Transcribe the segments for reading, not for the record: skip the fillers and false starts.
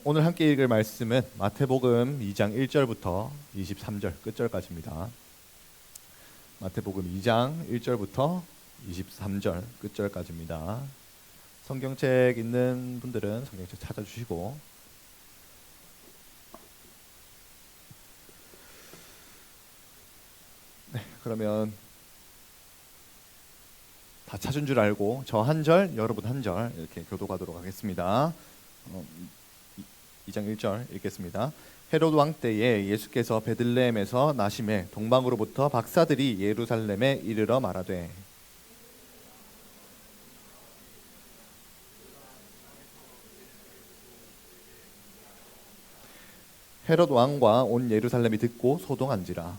오늘 함께 읽을 말씀은 마태복음 2장 1절부터 23절 끝절까지입니다. 마태복음 2장 1절부터 23절 끝절까지입니다. 성경책 있는 분들은 성경책 찾아주시고, 네, 그러면 다 찾은 줄 알고 저 한 절, 여러분 한 절 이렇게 교도하도록 하겠습니다. 2장 1절 읽겠습니다. 헤롯 왕 때에 예수께서 베들레헴에서 나심에 동방으로부터 박사들이 예루살렘에 이르러 말하되, 헤롯 왕과 온 예루살렘이 듣고 소동한지라.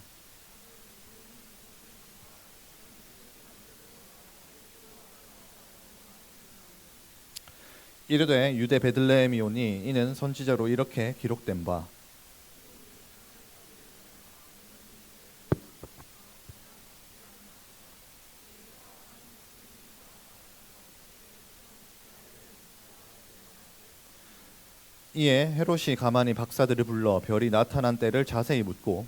이르되 유대 베들레헴이오니 이는 선지자로 이렇게 기록된 바 이에 헤롯이 가만히 박사들을 불러 별이 나타난 때를 자세히 묻고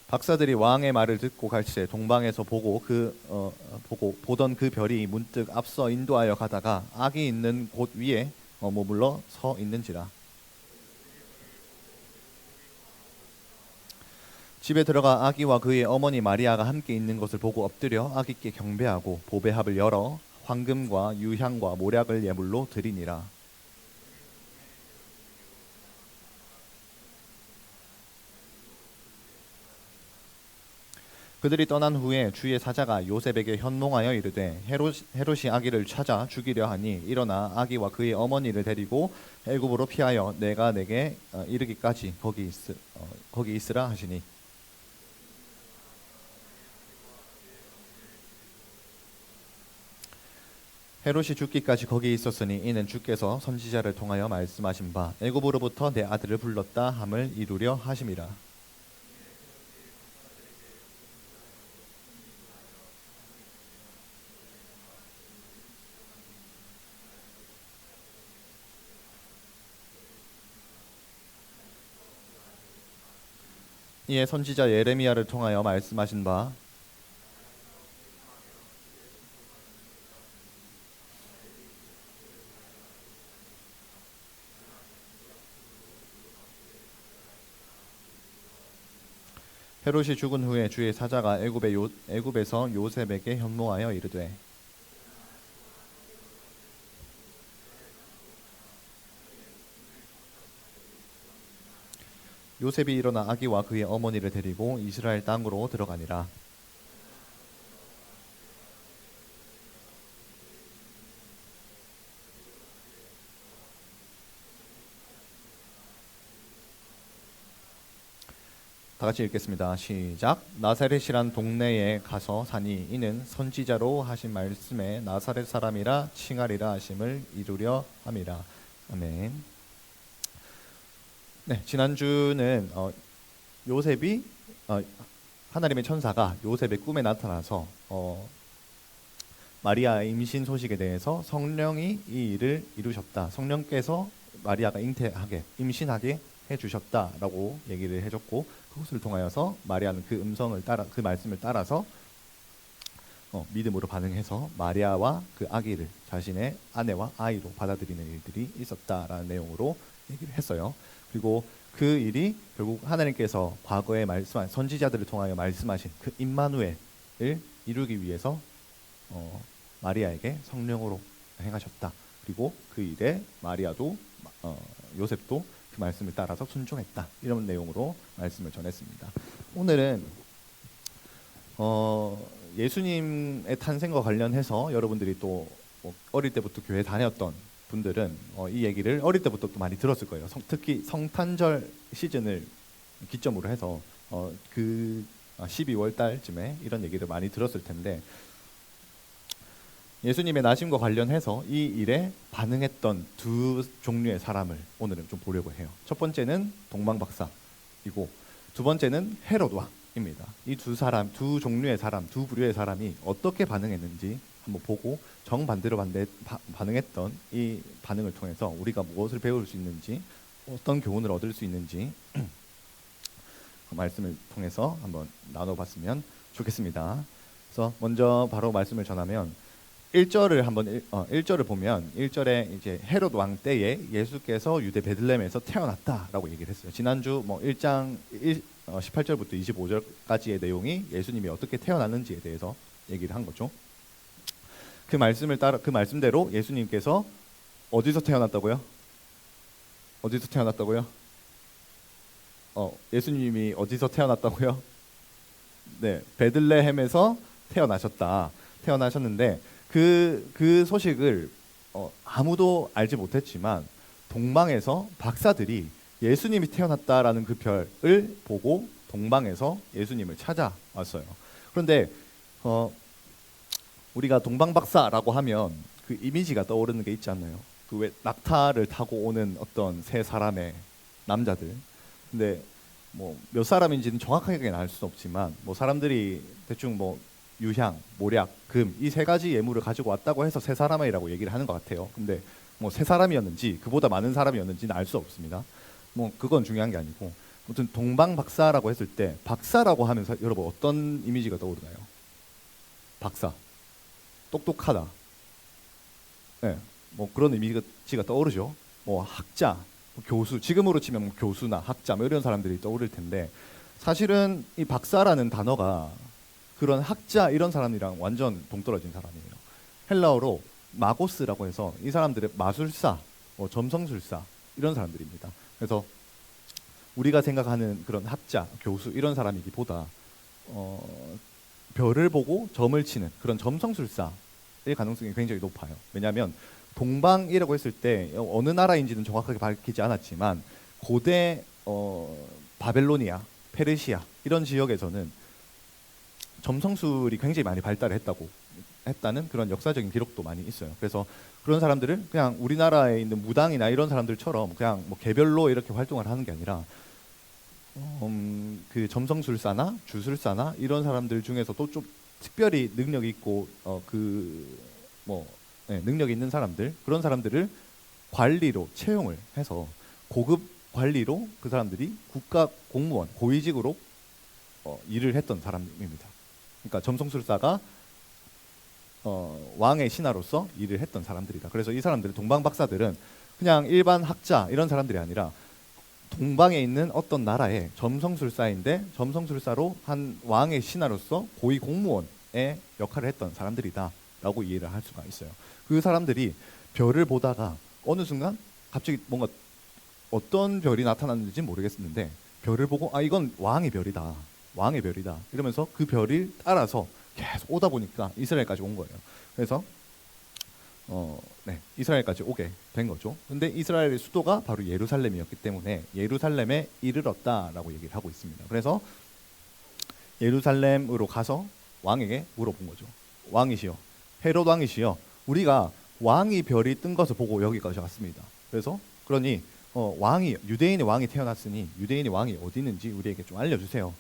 박사들이 왕의 말을 듣고 갈새 동방에서 보던 그 별이 문득 앞서 인도하여 가다가 악이 있는 곳 위에 머물러 서 있는지라. 집에 들어가 아기와 그의 어머니 마리아가 함께 있는 것을 보고 엎드려 아기께 경배하고 보배합을 열어 황금과 유향과 모략을 예물로 드리니라. 그들이 떠난 후에 주의 사자가 요셉에게 현몽하여 이르되 헤롯이 아기를 찾아 죽이려 하니 일어나 아기와 그의 어머니를 데리고 애굽으로 피하여 내가 내게 이르기까지 거기 있으라 하시니, 헤롯이 죽기까지 거기 있었으니 이는 주께서 선지자를 통하여 말씀하신 바 애굽으로부터 내 아들을 불렀다 함을 이루려 하심이라. 이에 선지자 예레미야를 통하여 말씀하신 바 헤롯이 죽은 후에 주의 사자가 애굽에서 요셉에게 현몽하여 이르되 요셉이 일어나 아기와 그의 어머니를 데리고 이스라엘 땅으로 들어가니라. 다 같이 읽겠습니다. 시작. 나사렛이란 동네에 가서 사니 이는 선지자로 하신 말씀에 나사렛 사람이라 칭하리라 하심을 이루려 함이라. 아멘. 네, 지난주는 요셉이 하나님의 천사가 요셉의 꿈에 나타나서 마리아의 임신 소식에 대해서 성령이 이 일을 이루셨다. 성령께서 마리아가 임신하게 해주셨다라고 얘기를 해줬고, 그것을 통하여서 마리아는 그 말씀을 따라서 믿음으로 반응해서 마리아와 그 아기를 자신의 아내와 아이로 받아들이는 일들이 있었다라는 내용으로 얘기를 했어요. 그리고 그 일이 결국 하나님께서 과거에 말씀한 선지자들을 통하여 말씀하신 그 임마누엘을 이루기 위해서 마리아에게 성령으로 행하셨다. 그리고 그 일에 마리아도 요셉도 그 말씀을 따라서 순종했다. 이런 내용으로 말씀을 전했습니다. 오늘은 예수님의 탄생과 관련해서 여러분들이 또 어릴 때부터 교회 다녔던 분들은 이 얘기를 어릴 때부터 또 많이 들었을 거예요. 특히 성탄절 시즌을 기점으로 해서 그 12월 달쯤에 이런 얘기를 많이 들었을 텐데, 예수님의 나심과 관련해서 이 일에 반응했던 두 종류의 사람을 오늘은 좀 보려고 해요. 첫 번째는 동방박사이고 두 번째는 헤롯 왕. 입니다. 이 두 사람, 두 종류의 사람, 두 부류의 사람이 어떻게 반응했는지 한번 보고 정반대로 반응했던 이 반응을 통해서 우리가 무엇을 배울 수 있는지, 어떤 교훈을 얻을 수 있는지 그 말씀을 통해서 한번 나눠봤으면 좋겠습니다. 그래서 먼저 바로 말씀을 전하면 1절을 한번 1절을 보면 1절에 이제 헤롯 왕 때에 예수께서 유대 베들레헴에서 태어났다라고 얘기를 했어요. 지난주 1장 18절부터 25절까지의 내용이 예수님이 어떻게 태어났는지에 대해서 얘기를 한 거죠. 그 말씀대로 예수님께서 어디서 태어났다고요? 어디서 태어났다고요? 예수님이 어디서 태어났다고요? 네, 베들레헴에서 태어나셨는데 그 소식을 아무도 알지 못했지만 동방에서 박사들이 예수님이 태어났다라는 그 별을 보고 동방에서 예수님을 찾아왔어요. 그런데 우리가 동방박사라고 하면 그 이미지가 떠오르는 게 있지 않나요? 그 왜 낙타를 타고 오는 어떤 세 사람의 남자들. 근데 뭐 몇 사람인지는 정확하게는 알 수 없지만 뭐 사람들이 대충 뭐 유향, 모략, 금 이 세 가지 예물을 가지고 왔다고 해서 세 사람이라고 얘기를 하는 것 같아요. 근데 뭐 세 사람이었는지 그보다 많은 사람이었는지는 알 수 없습니다. 뭐 그건 중요한 게 아니고 아무튼 동방박사라고 했을 때 박사라고 하면서 여러분 어떤 이미지가 떠오르나요? 박사, 똑똑하다. 네, 뭐 그런 이미지가 떠오르죠. 뭐 학자, 뭐 교수, 지금으로 치면 뭐 교수나 학자 뭐 이런 사람들이 떠오를 텐데 사실은 이 박사라는 단어가 그런 학자 이런 사람이랑 완전 동떨어진 사람이에요. 헬라어로 마고스라고 해서 이 사람들의 마술사, 점성술사 이런 사람들입니다. 그래서 우리가 생각하는 그런 학자, 교수 이런 사람이기보다 별을 보고 점을 치는 그런 점성술사의 가능성이 굉장히 높아요. 왜냐하면 동방이라고 했을 때 어느 나라인지는 정확하게 밝히지 않았지만 고대 바벨로니아, 페르시아 이런 지역에서는 점성술이 굉장히 많이 발달했다는 그런 역사적인 기록도 많이 있어요. 그래서 그런 사람들을 그냥 우리나라에 있는 무당이나 이런 사람들처럼 그냥 뭐 개별로 이렇게 활동을 하는 게 아니라 그 점성술사나 주술사나 이런 사람들 중에서도 좀 특별히 능력이 있고 능력이 있는 사람들 그런 사람들을 관리로 채용을 해서 고급 관리로 그 사람들이 국가 공무원 고위직으로 일을 했던 사람입니다. 그러니까 점성술사가 왕의 신하로서 일을 했던 사람들이다. 그래서 이 사람들 동방박사들은 그냥 일반 학자 이런 사람들이 아니라 동방에 있는 어떤 나라의 점성술사인데 점성술사로 한 왕의 신하로서 고위 공무원의 역할을 했던 사람들이다라고 이해를 할 수가 있어요. 그 사람들이 별을 보다가 어느 순간 갑자기 뭔가 어떤 별이 나타났는지 모르겠는데 별을 보고 이건 왕의 별이다. 이러면서 그 별을 따라서 계속 오다 보니까 이스라엘까지 온 거예요. 그래서 이스라엘까지 오게 된 거죠. 근데 이스라엘의 수도가 바로 예루살렘이었기 때문에 예루살렘에 이르렀다라고 얘기를 하고 있습니다. 그래서 예루살렘으로 가서 왕에게 물어본 거죠. 왕이시여, 헤롯 왕이시여, 우리가 왕이 별이 뜬 것을 보고 여기까지 왔습니다. 그러니 유대인의 왕이 태어났으니 유대인의 왕이 어디 있는지 우리에게 좀 알려주세요.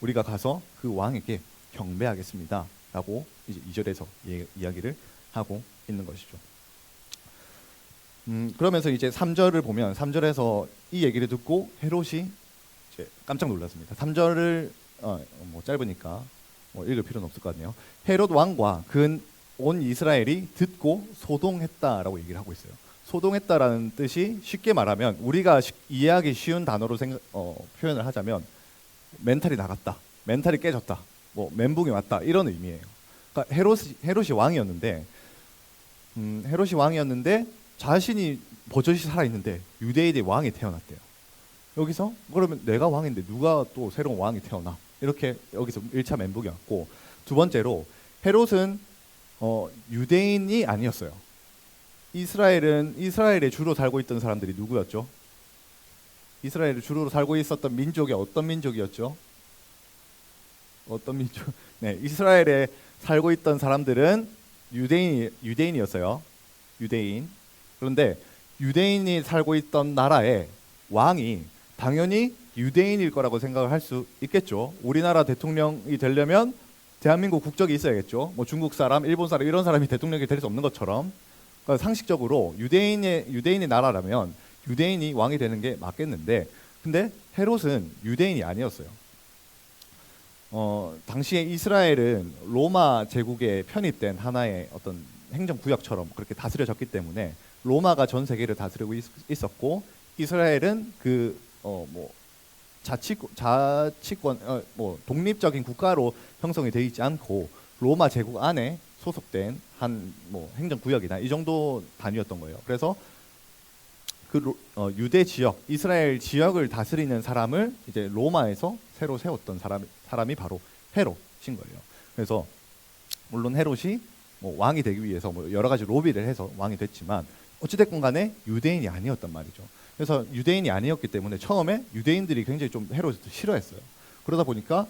우리가 가서 그 왕에게 경배하겠습니다. 라고 이제 2절에서 이야기를 하고 있는 것이죠. 그러면서 이제 3절을 보면 3절에서 이 얘기를 듣고 헤롯이 이제 깜짝 놀랐습니다. 3절을 짧으니까 읽을 필요는 없을 것 같네요. 헤롯 왕과 온 이스라엘이 듣고 소동했다라고 얘기를 하고 있어요. 소동했다라는 뜻이 쉽게 말하면 우리가 이해하기 쉬운 단어로 표현을 하자면 멘탈이 나갔다, 멘탈이 깨졌다, 멘붕이 왔다 이런 의미예요. 그러니까 헤롯이 왕이었는데 자신이 버젓이 살아있는데 유대인의 왕이 태어났대요. 여기서 그러면 내가 왕인데 누가 또 새로운 왕이 태어나? 이렇게 여기서 1차 멘붕이 왔고, 두 번째로 헤롯은 유대인이 아니었어요. 이스라엘에 주로 살고 있던 사람들이 누구였죠? 이스라엘에 주로 살고 있었던 민족이 어떤 민족이었죠? 어떤 민족? 네, 이스라엘에 살고 있던 사람들은 유대인이었어요. 유대인. 그런데 유대인이 살고 있던 나라의 왕이 당연히 유대인일 거라고 생각을 할 수 있겠죠. 우리나라 대통령이 되려면 대한민국 국적이 있어야겠죠. 뭐 중국 사람, 일본 사람 이런 사람이 대통령이 될 수 없는 것처럼, 그러니까 상식적으로 유대인의 나라라면 유대인이 왕이 되는 게 맞겠는데, 근데 헤롯은 유대인이 아니었어요. 당시에 이스라엘은 로마 제국에 편입된 하나의 어떤 행정구역처럼 그렇게 다스려졌기 때문에 로마가 전 세계를 다스리고 있었고, 이스라엘은 뭐 자치권 뭐 독립적인 국가로 형성이 되어 있지 않고 로마 제국 안에 소속된 한 뭐 행정구역이나 이 정도 단위였던 거예요. 그래서 유대 지역, 이스라엘 지역을 다스리는 사람을 이제 로마에서 새로 세웠던 사람이 바로 헤롯인 거예요. 그래서 물론 헤롯이 뭐 왕이 되기 위해서 뭐 여러 가지 로비를 해서 왕이 됐지만 어찌됐건 간에 유대인이 아니었단 말이죠. 그래서 유대인이 아니었기 때문에 처음에 유대인들이 굉장히 좀 헤롯을 싫어했어요. 그러다 보니까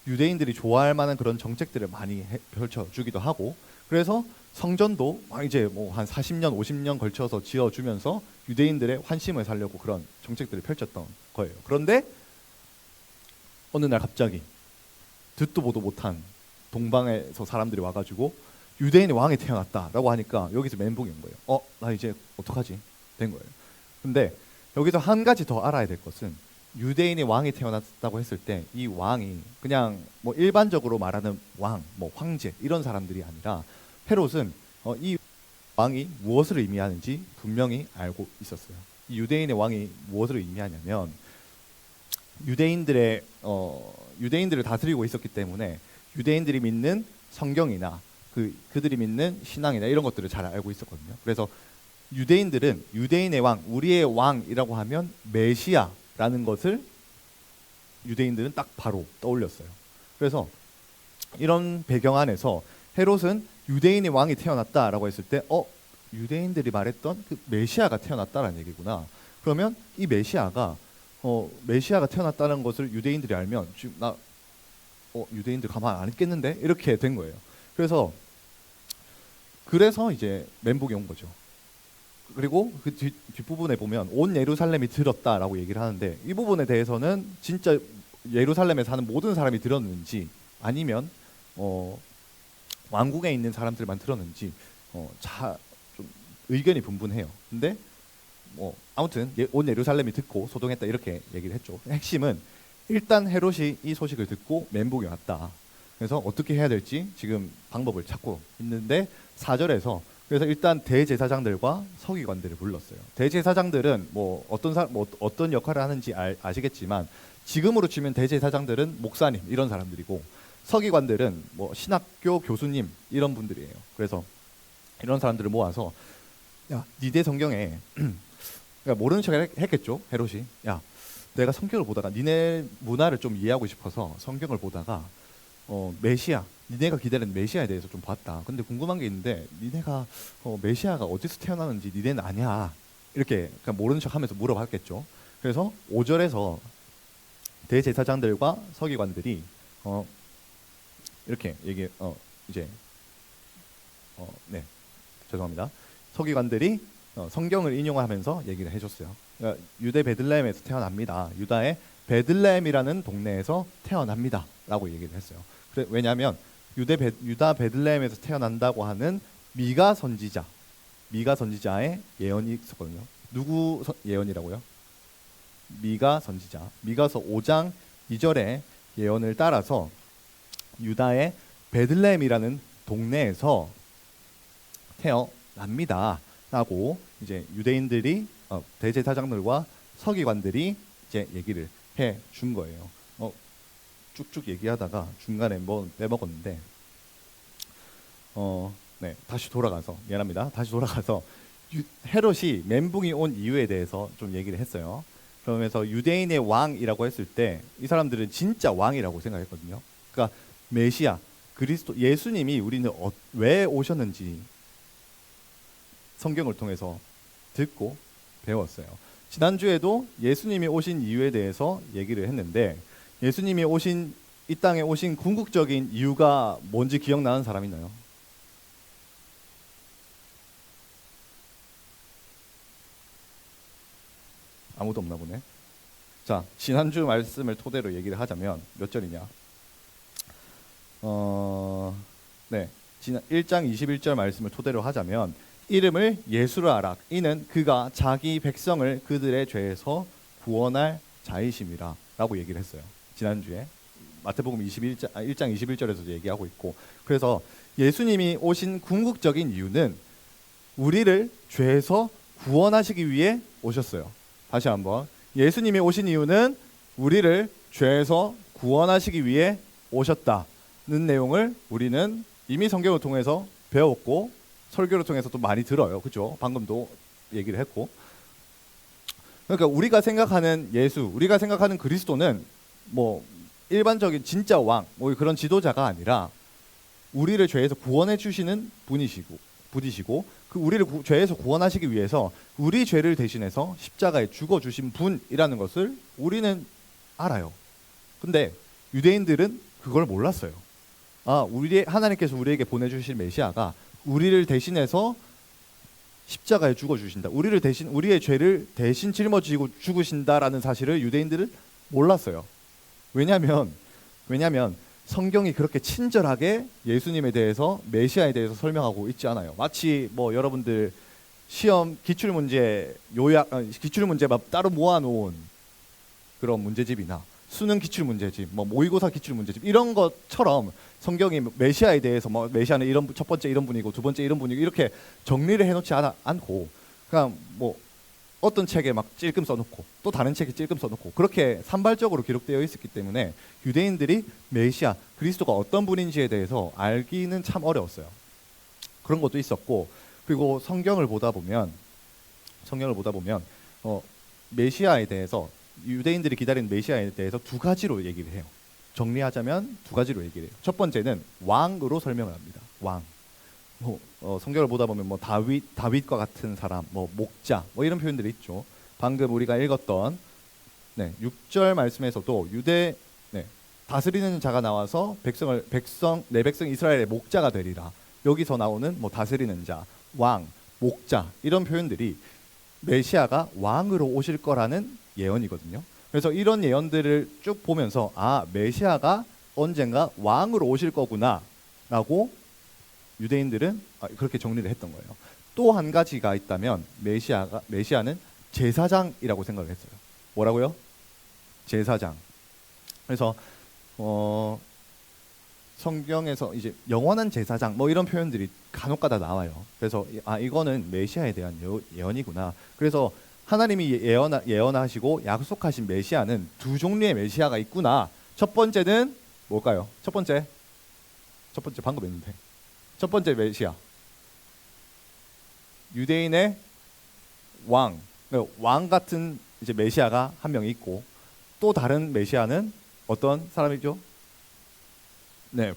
유대인들이 좋아할 만한 그런 정책들을 많이 펼쳐주기도 하고, 그래서 성전도 이제 뭐 한 40년, 50년 걸쳐서 지어주면서 유대인들의 환심을 살려고 그런 정책들을 펼쳤던 거예요. 그런데 어느 날 갑자기 듣도 보도 못한 동방에서 사람들이 와가지고 유대인의 왕이 태어났다라고 하니까 여기서 멘붕이 온 거예요. 나 이제 어떡하지? 된 거예요. 근데 여기서 한 가지 더 알아야 될 것은, 유대인의 왕이 태어났다고 했을 때 이 왕이 그냥 뭐 일반적으로 말하는 왕, 뭐 황제 이런 사람들이 아니라 헤롯은 이 왕이 무엇을 의미하는지 분명히 알고 있었어요. 이 유대인의 왕이 무엇을 의미하냐면 유대인들을 다스리고 있었기 때문에 유대인들이 믿는 성경이나 그들이 믿는 신앙이나 이런 것들을 잘 알고 있었거든요. 그래서 유대인들은 유대인의 왕, 우리의 왕이라고 하면 메시아라는 것을 유대인들은 딱 바로 떠올렸어요. 그래서 이런 배경 안에서 헤롯은 유대인의 왕이 태어났다라고 했을 때 유대인들이 말했던 그 메시아가 태어났다라는 얘기구나. 그러면 이 메시아가 태어났다는 것을 유대인들이 알면 지금 유대인들 가만 안 있겠는데 이렇게 된 거예요. 그래서 이제 멘붕이 온 거죠. 그리고 그 뒷부분에 보면 온 예루살렘이 들었다라고 얘기를 하는데, 이 부분에 대해서는 진짜 예루살렘에 사는 모든 사람이 들었는지 아니면 왕궁에 있는 사람들만 들었는지 좀 의견이 분분해요. 근데 뭐 아무튼 온 예루살렘이 듣고 소동했다 이렇게 얘기를 했죠. 핵심은 일단 헤롯이 이 소식을 듣고 멘붕이 왔다. 그래서 어떻게 해야 될지 지금 방법을 찾고 있는데 4절에서 그래서 일단 대제사장들과 서기관들을 불렀어요. 대제사장들은 뭐 어떤 역할을 하는지 아시겠지만 지금으로 치면 대제사장들은 목사님 이런 사람들이고, 서기관들은 뭐 신학교 교수님 이런 분들이에요. 그래서 이런 사람들을 모아서 야, 니네 성경에 그러니까 모르는 척 했겠죠. 헤롯이 내가 성경을 보다가 니네 문화를 좀 이해하고 싶어서 성경을 보다가 메시아, 니네가 기다리는 메시아에 대해서 좀 봤다. 근데 궁금한 게 있는데 니네가 메시아가 어디서 태어나는지 니네는 아냐? 이렇게 그냥 모르는 척하면서 물어봤겠죠. 그래서 5절에서 대제사장들과 서기관들이 이렇게 죄송합니다. 서기관들이 성경을 인용하면서 얘기를 해줬어요. 그러니까 유대 베들레헴에서 태어납니다. 유다의 베들레헴이라는 동네에서 태어납니다라고 얘기를 했어요. 왜냐하면 유다 베들레헴에서 태어난다고 하는 미가 선지자의 예언이 있었거든요. 누구 예언이라고요? 미가 선지자. 미가서 5장 2절의 예언을 따라서 유다의 베들레헴이라는 동네에서 태어납니다라고 이제 유대인들이 대제사장들과 서기관들이 이제 얘기를 해 준 거예요. 쭉쭉 얘기하다가 중간에 뭐 빼먹었는데 다시 돌아가서 미안합니다. 다시 돌아가서 헤롯이 멘붕이 온 이유에 대해서 좀 얘기를 했어요. 그러면서 유대인의 왕이라고 했을 때 이 사람들은 진짜 왕이라고 생각했거든요. 그러니까 메시아, 그리스도, 예수님이 우리는 왜 오셨는지 성경을 통해서 듣고 배웠어요. 지난주에도 예수님이 오신 이유에 대해서 얘기를 했는데, 예수님이 이 땅에 오신 궁극적인 이유가 뭔지 기억나는 사람 있나요? 아무도 없나 보네. 자, 지난주 말씀을 토대로 얘기를 하자면 몇 절이냐? 네, 지난 1장 21절 말씀을 토대로 하자면 이름을 예수로 하라. 이는 그가 자기 백성을 그들의 죄에서 구원할 자이심이라 라고 얘기를 했어요. 지난주에 마태복음 1장 21절에서도 얘기하고 있고, 그래서 예수님이 오신 궁극적인 이유는 우리를 죄에서 구원하시기 위해 오셨어요. 다시 한번, 예수님이 오신 이유는 우리를 죄에서 구원하시기 위해 오셨다는 내용을 우리는 이미 성경을 통해서 배웠고 설교를 통해서 또 많이 들어요. 그렇죠? 방금도 얘기를 했고. 그러니까 우리가 생각하는 예수, 우리가 생각하는 그리스도는 뭐 일반적인 진짜 왕, 뭐 그런 지도자가 아니라 우리를 죄에서 구원해 주시는 분이시고 그 우리를 죄에서 구원하시기 위해서 우리 죄를 대신해서 십자가에 죽어 주신 분이라는 것을 우리는 알아요. 근데 유대인들은 그걸 몰랐어요. 하나님께서 우리에게 보내주실 메시아가 우리를 대신해서 십자가에 죽어 주신다. 우리의 죄를 대신 짊어지고 죽으신다라는 사실을 유대인들은 몰랐어요. 왜냐하면 성경이 그렇게 친절하게 예수님에 대해서, 메시아에 대해서 설명하고 있지 않아요. 마치 뭐 여러분들 시험 기출문제 막 따로 모아놓은 그런 문제집이나 수능 기출문제집, 뭐 모의고사 기출문제집 이런 것처럼 성경이 메시아에 대해서 뭐 메시아는 첫 번째 이런 분이고 두 번째 이런 분이고 이렇게 정리를 해놓지 않고 그냥 뭐 어떤 책에 막 찔끔 써놓고 또 다른 책에 찔끔 써놓고 그렇게 산발적으로 기록되어 있었기 때문에 유대인들이 메시아 그리스도가 어떤 분인지에 대해서 알기는 참 어려웠어요. 그런 것도 있었고, 그리고 성경을 보다 보면 메시아에 대해서, 유대인들이 기다리는 메시아에 대해서 두 가지로 얘기를 해요. 정리하자면 두 가지로 얘기를 해요. 첫 번째는 왕으로 설명을 합니다. 왕. 성경을 보다 보면 뭐 다윗과 같은 사람, 뭐 목자, 뭐 이런 표현들이 있죠. 방금 우리가 읽었던 6절 말씀에서도 다스리는 자가 나와서 내 백성 이스라엘의 목자가 되리라. 여기서 나오는 뭐 다스리는 자, 왕, 목자 이런 표현들이 메시아가 왕으로 오실 거라는 예언이거든요. 그래서 이런 예언들을 쭉 보면서 메시아가 언젠가 왕으로 오실 거구나라고 유대인들은 그렇게 정리를 했던 거예요. 또 한 가지가 있다면 메시아는 제사장이라고 생각을 했어요. 뭐라고요? 제사장. 그래서 성경에서 이제 영원한 제사장 뭐 이런 표현들이 간혹가다 나와요. 그래서 이거는 메시아에 대한 예언이구나. 그래서 하나님이 예언하시고 약속하신 메시아는 두 종류의 메시아가 있구나. 첫 번째는 뭘까요? 첫 번째 방금 했는데 첫 번째 메시아, 유대인의 왕 같은 이제 메시아가 한 명 있고, 또 다른 메시아는 어떤 사람이죠?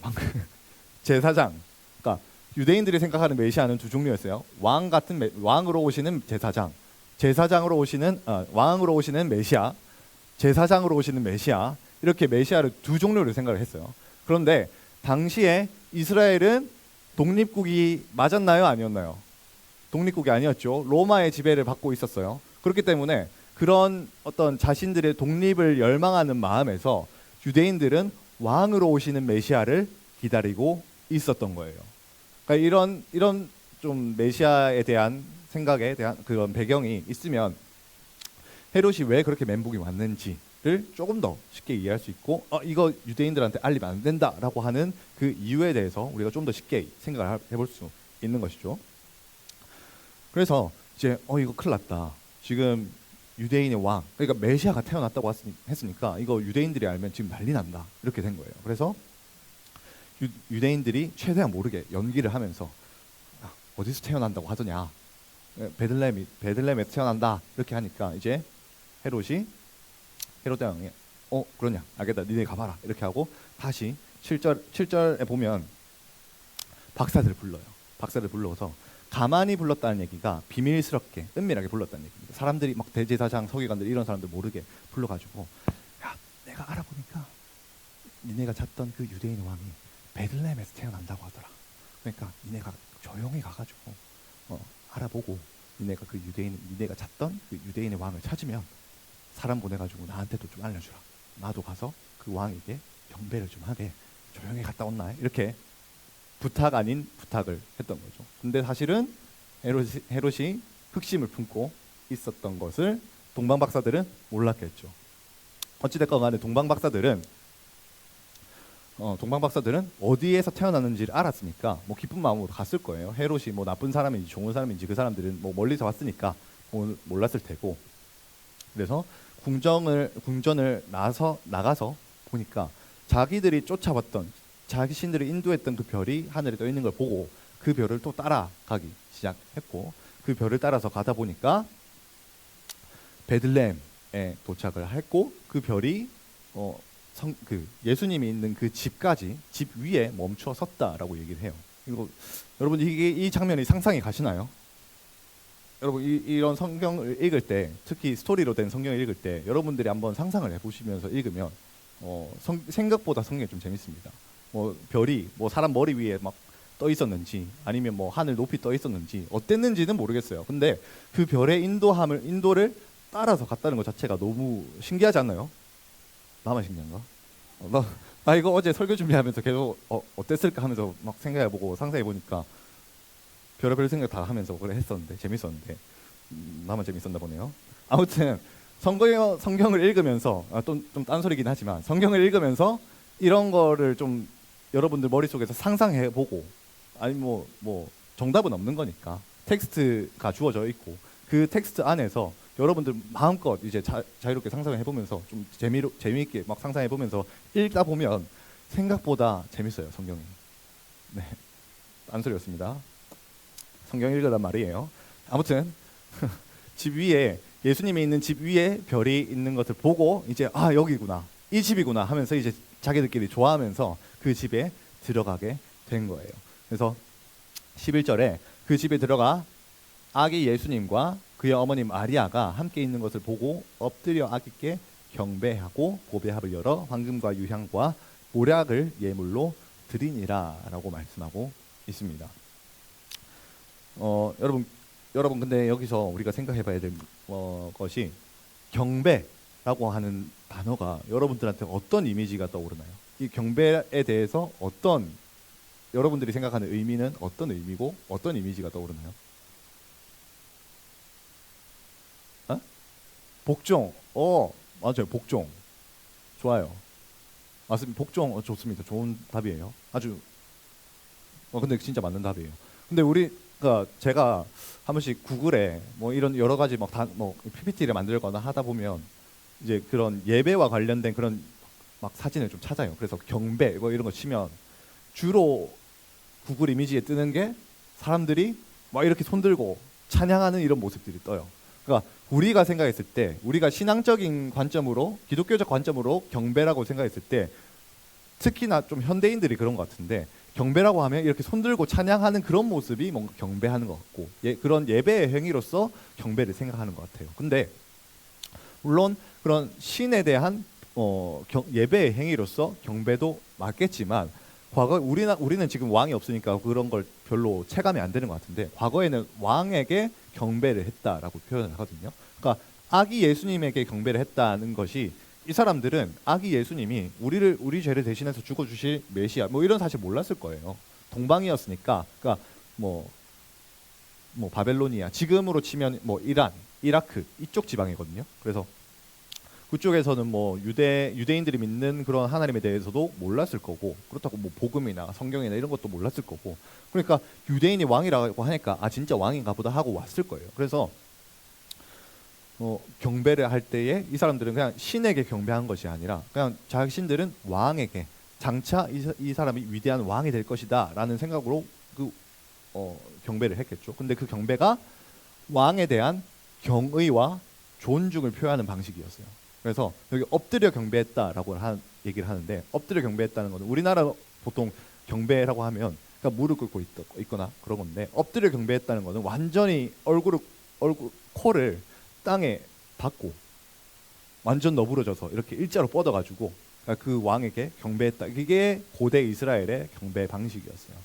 방금 제사장. 그러니까 유대인들이 생각하는 메시아는 두 종류였어요. 왕으로 오시는 제사장, 왕으로 오시는 메시아, 제사장으로 오시는 메시아, 이렇게 메시아를 두 종류로 생각을 했어요. 그런데 당시에 이스라엘은 독립국이 맞았나요? 아니었나요? 독립국이 아니었죠. 로마의 지배를 받고 있었어요. 그렇기 때문에 그런 어떤 자신들의 독립을 열망하는 마음에서 유대인들은 왕으로 오시는 메시아를 기다리고 있었던 거예요. 그러니까 이런 좀 메시아에 대한 생각에 대한 그런 배경이 있으면 헤롯이 왜 그렇게 멘붕이 왔는지를 조금 더 쉽게 이해할 수 있고, 이거 유대인들한테 알리면 안 된다라고 하는 그 이유에 대해서 우리가 좀 더 쉽게 생각을 해볼 수 있는 것이죠. 그래서 이제 이거 큰일 났다. 지금 유대인의 왕, 그러니까 메시아가 태어났다고 했으니까 이거 유대인들이 알면 지금 난리 난다. 이렇게 된 거예요. 그래서 유대인들이 최대한 모르게 연기를 하면서 어디서 태어난다고 하더냐, 베들레헴에서 태어난다 이렇게 하니까 이제 헤롯 왕이 그러냐, 알겠다, 니네 가봐라 이렇게 하고 다시 7절에 보면 박사들을 불러서 가만히 불렀다는 얘기가 비밀스럽게 은밀하게 불렀다는 얘기입니다. 사람들이 막 대제사장, 서기관들 이런 사람들 모르게 불러가지고, 야, 내가 알아보니까 니네가 찾던 그 유대인 왕이 베들레헴에서 태어난다고 하더라. 그러니까 니네가 조용히 가가지고 알아보고 니네가 찾던 그 유대인의 왕을 찾으면 사람 보내가지고 나한테도 좀 알려주라. 나도 가서 그 왕에게 경배를 좀 하게 조용히 갔다 온나 이렇게 부탁 아닌 부탁을 했던 거죠. 근데 사실은 헤롯이 흑심을 품고 있었던 것을 동방 박사들은 몰랐겠죠. 어찌됐건 간에 동방 박사들은 어디에서 태어났는지를 알았으니까 뭐 기쁜 마음으로 갔을 거예요. 헤롯이 뭐 나쁜 사람인지 좋은 사람인지 그 사람들은 뭐 멀리서 왔으니까 몰랐을 테고. 그래서 궁전을 나가서 보니까 자기들이 쫓아왔던 자신들이 인도했던 그 별이 하늘에 떠 있는 걸 보고 그 별을 또 따라가기 시작했고, 그 별을 따라서 가다 보니까 베들레헴에 도착을 했고, 그 별이 그 예수님이 있는 그 집 위에 멈춰 섰다라고 얘기를 해요. 여러분 이 장면이 상상이 가시나요? 여러분 이런 성경을 읽을 때, 특히 스토리로 된 성경을 읽을 때 여러분들이 한번 상상을 해보시면서 읽으면 생각보다 성경이 좀 재밌습니다. 뭐 별이 뭐 사람 머리 위에 막 떠 있었는지 아니면 뭐 하늘 높이 떠 있었는지 어땠는지는 모르겠어요. 근데 그 별의 인도를 따라서 갔다는 것 자체가 너무 신기하지 않나요? 나만 신기한가? 나 이거 어제 설교 준비하면서 계속 어땠을까 하면서 막 생각해보고 상상해보니까 별의별 생각 다 하면서 그래 했었는데 재밌었는데 나만 재밌었나 보네요. 아무튼 성경을 읽으면서 좀 딴소리긴 하지만 성경을 읽으면서 이런 거를 좀 여러분들 머릿속에서 상상해보고, 아니 뭐 정답은 없는 거니까 텍스트가 주어져 있고 그 텍스트 안에서 여러분들 마음껏 이제 자유롭게 상상을 해보면서 좀 재미있게 막 상상해보면서 읽다 보면 생각보다 재밌어요, 성경이. 네, 딴소리였습니다. 성경 읽으란 말이에요. 아무튼 집 위에 예수님이 있는 집 위에 별이 있는 것을 보고 이제 여기구나, 이 집이구나 하면서 이제 자기들끼리 좋아하면서 그 집에 들어가게 된 거예요. 그래서 11절에 그 집에 들어가 아기 예수님과 그의 어머니 마리아가 함께 있는 것을 보고 엎드려 아기께 경배하고 보배합을 열어 황금과 유향과 보약을 예물로 드리니라라고 말씀하고 있습니다. 여러분 근데 여기서 우리가 생각해봐야 될 것이, 경배라고 하는 단어가 여러분들한테 어떤 이미지가 떠오르나요? 이 경배에 대해서 여러분들이 생각하는 의미는 어떤 의미고 어떤 이미지가 떠오르나요? 복종. 맞아요. 복종. 좋아요. 맞습니다. 복종 좋습니다. 좋은 답이에요. 아주 근데 진짜 맞는 답이에요. 근데 제가 한 번씩 구글에 뭐 이런 여러 가지 뭐 PPT를 만들거나 하다 보면 이제 그런 예배와 관련된 그런 막 사진을 좀 찾아요. 그래서 경배 뭐 이런 거 치면 주로 구글 이미지에 뜨는 게 사람들이 막 이렇게 손들고 찬양하는 이런 모습들이 떠요. 그러니까 우리가 생각했을 때, 우리가 신앙적인 관점으로, 기독교적 관점으로 경배라고 생각했을 때, 특히나 좀 현대인들이 그런 것 같은데, 경배라고 하면 이렇게 손들고 찬양하는 그런 모습이 뭔가 경배하는 것 같고, 그런 예배의 행위로서 경배를 생각하는 것 같아요. 근데 물론 그런 신에 대한 예배의 행위로서 경배도 맞겠지만, 과거 우리는 지금 왕이 없으니까 그런 걸 별로 체감이 안 되는 것 같은데, 과거에는 왕에게 경배를 했다라고 표현을 하거든요. 그러니까 아기 예수님에게 경배를 했다는 것이, 이 사람들은 아기 예수님이 우리 죄를 대신해서 죽어주실 메시아 뭐 이런 사실 몰랐을 거예요. 동방이었으니까. 그러니까 뭐 바벨로니아, 지금으로 치면 뭐 이란, 이라크 이쪽 지방이거든요. 그래서 그쪽에서는 뭐 유대인들이 믿는 그런 하나님에 대해서도 몰랐을 거고, 그렇다고 뭐 복음이나 성경이나 이런 것도 몰랐을 거고, 그러니까 유대인이 왕이라고 하니까 진짜 왕인가 보다 하고 왔을 거예요. 그래서 경배를 할 때에 이 사람들은 그냥 신에게 경배한 것이 아니라 그냥 자신들은 왕에게, 장차 이 사람이 위대한 왕이 될 것이다 라는 생각으로 경배를 했겠죠. 근데 그 경배가 왕에 대한 경의와 존중을 표현하는 방식이었어요. 그래서 여기 엎드려 경배했다라고 얘기를 하는데, 엎드려 경배했다는 것은 우리나라 보통 경배라고 하면 그러니까 무릎 꿇고 있거나 그런 건데, 엎드려 경배했다는 것은 완전히 코를 땅에 박고 완전 너부러져서 이렇게 일자로 뻗어가지고 그 왕에게 경배했다. 이게 고대 이스라엘의 경배 방식이었어요.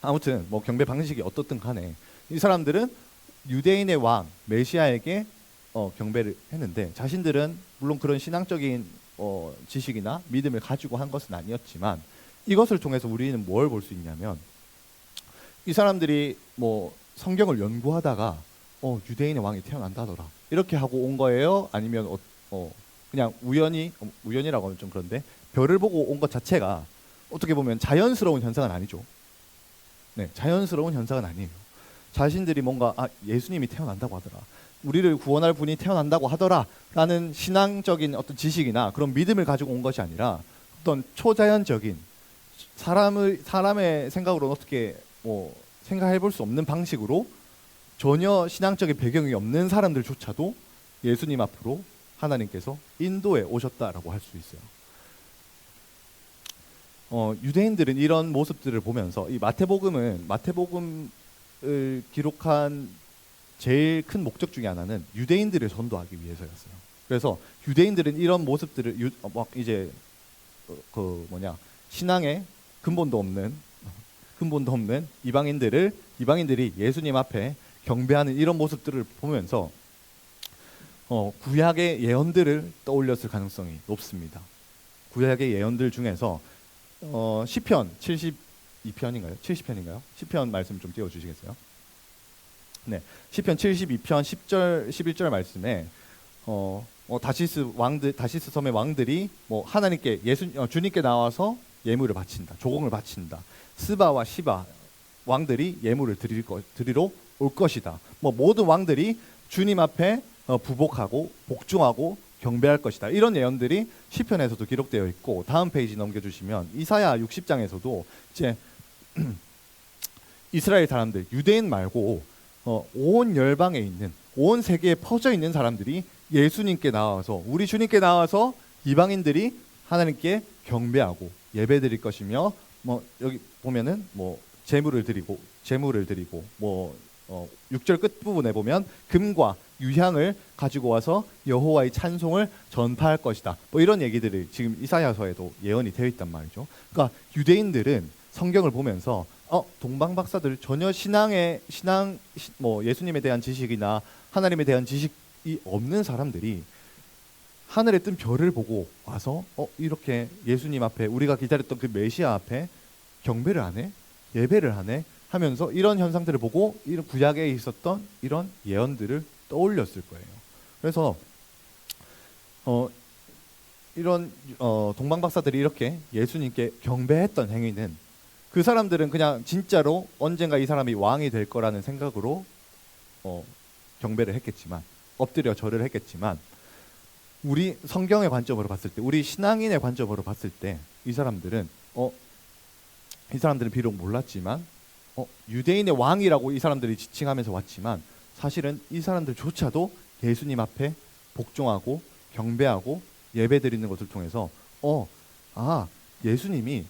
아무튼 뭐 경배 방식이 어떻든 간에 이 사람들은 유대인의 왕 메시아에게 경배를 했는데 자신들은 물론 그런 신앙적인 지식이나 믿음을 가지고 한 것은 아니었지만 이것을 통해서 우리는 뭘 볼 수 있냐면 이 사람들이 뭐 성경을 연구하다가 유대인의 왕이 태어난다더라 이렇게 하고 온 거예요? 아니면 그냥 우연이라고 하면 좀 그런데 별을 보고 온 것 자체가 어떻게 보면 자연스러운 현상은 아니죠. 네, 자연스러운 현상은 아니에요. 자신들이 뭔가 예수님이 태어난다고 하더라, 우리를 구원할 분이 태어난다고 하더라라는 신앙적인 어떤 지식이나 그런 믿음을 가지고 온 것이 아니라 어떤 초자연적인 사람의 생각으로는 어떻게 생각해 볼 수 없는 방식으로 전혀 신앙적인 배경이 없는 사람들조차도 예수님 앞으로 하나님께서 인도해 오셨다라고 할 수 있어요. 유대인들은 이런 모습들을 보면서 이 마태복음을 기록한 제일 큰 목적 중에 하나는 유대인들을 전도하기 위해서였어요. 그래서 유대인들은 이런 모습들을 신앙에 근본도 없는 이방인들이 예수님 앞에 경배하는 이런 모습들을 보면서 구약의 예언들을 떠올렸을 가능성이 높습니다. 구약의 예언들 중에서 시편 72편인가요? 70편인가요? 시편 말씀 좀 띄워 주시겠어요? 네. 시편 72편 10절 11절 말씀에 다시스 섬의 왕들이 하나님께 주님께 나와서 예물을 바친다. 조공을 바친다. 스바와 시바 왕들이 예물을 드리러 올 것이다. 모든 왕들이 주님 앞에 부복하고 복종하고 경배할 것이다. 이런 예언들이 시편에서도 기록되어 있고, 다음 페이지 넘겨주시면 이사야 60장에서도 이제 이스라엘 사람들, 유대인 말고 온 열방에 있는, 온 세계에 퍼져 있는 사람들이 예수님께 나와서, 우리 주님께 나와서 이방인들이 하나님께 경배하고 예배드릴 것이며, 여기 보면은 제물을 드리고 6절 끝부분에 보면 금과 유향을 가지고 와서 여호와의 찬송을 전파할 것이다. 이런 얘기들이 지금 이사야서에도 예언이 되어 있단 말이죠. 그러니까 유대인들은 성경을 보면서 동방박사들 전혀 예수님에 대한 지식이나 하나님에 대한 지식이 없는 사람들이 하늘에 뜬 별을 보고 와서 이렇게 예수님 앞에, 우리가 기다렸던 그 메시아 앞에 경배를 하네, 예배를 하네 하면서 이런 현상들을 보고 이런 구약에 있었던 이런 예언들을 떠올렸을 거예요. 그래서 이런 동방박사들이 이렇게 예수님께 경배했던 행위는, 그 사람들은 그냥 진짜로 언젠가 이 사람이 왕이 될 거라는 생각으로 경배를 했겠지만, 엎드려 절을 했겠지만, 우리 성경의 관점으로 봤을 때, 우리 신앙인의 관점으로 봤을 때 이 사람들은 비록 몰랐지만 유대인의 왕이라고 이 사람들이 지칭하면서 왔지만, 사실은 이 사람들조차도 예수님 앞에 복종하고 경배하고 예배드리는 것을 통해서 예수님이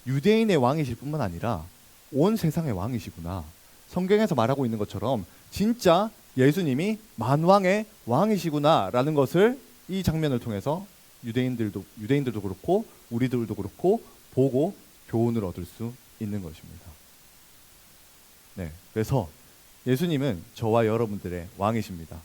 유대인의 왕이실 뿐만 아니라 온 세상의 왕이시구나, 성경에서 말하고 있는 것처럼 진짜 예수님이 만왕의 왕이시구나 라는 것을 이 장면을 통해서 유대인들도 그렇고 우리들도 그렇고 보고 교훈을 얻을 수 있는 것입니다. 네, 그래서 예수님은 저와 여러분들의 왕이십니다.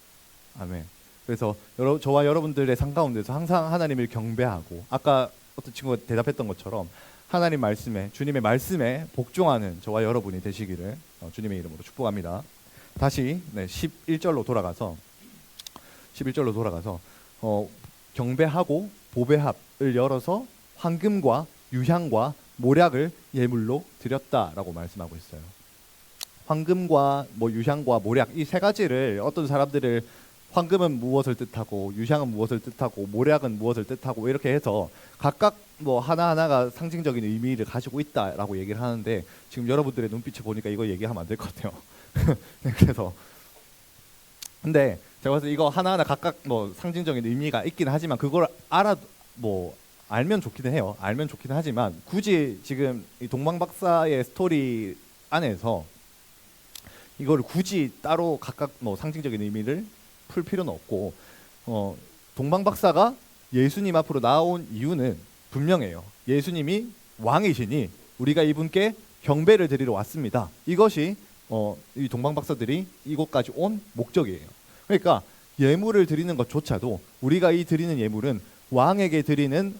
아멘. 그래서 저와 여러분들의 삶 가운데서 항상 하나님을 경배하고, 아까 어떤 친구가 대답했던 것처럼 하나님 말씀에, 주님의 말씀에 복종하는 저와 여러분이 되시기를 주님의 이름으로 축복합니다. 다시 11절로 돌아가서 경배하고 보배합을 열어서 황금과 유향과 모략을 예물로 드렸다라고 말씀하고 있어요. 황금과 유향과 모략, 이 세 가지를 어떤 사람들을 황금은 무엇을 뜻하고 유향은 무엇을 뜻하고 모략은 무엇을 뜻하고 이렇게 해서 각각 하나하나가 상징적인 의미를 가지고 있다라고 얘기를 하는데, 지금 여러분들의 눈빛을 보니까 이거 얘기하면 안 될 것 같아요. 그래서 근데 제가 봤을 때 이거 하나하나 각각 상징적인 의미가 있긴 하지만, 그걸 알면 좋기는 해요. 알면 좋기는 하지만 굳이 지금 이 동방박사의 스토리 안에서 이걸 굳이 따로 각각 상징적인 의미를 풀 필요는 없고, 동방박사가 예수님 앞으로 나온 이유는 분명해요. 예수님이 왕이시니 우리가 이분께 경배를 드리러 왔습니다. 이것이 이 동방박사들이 이곳까지 온 목적이에요. 그러니까 예물을 드리는 것조차도 우리가 이 드리는 예물은 왕에게 드리는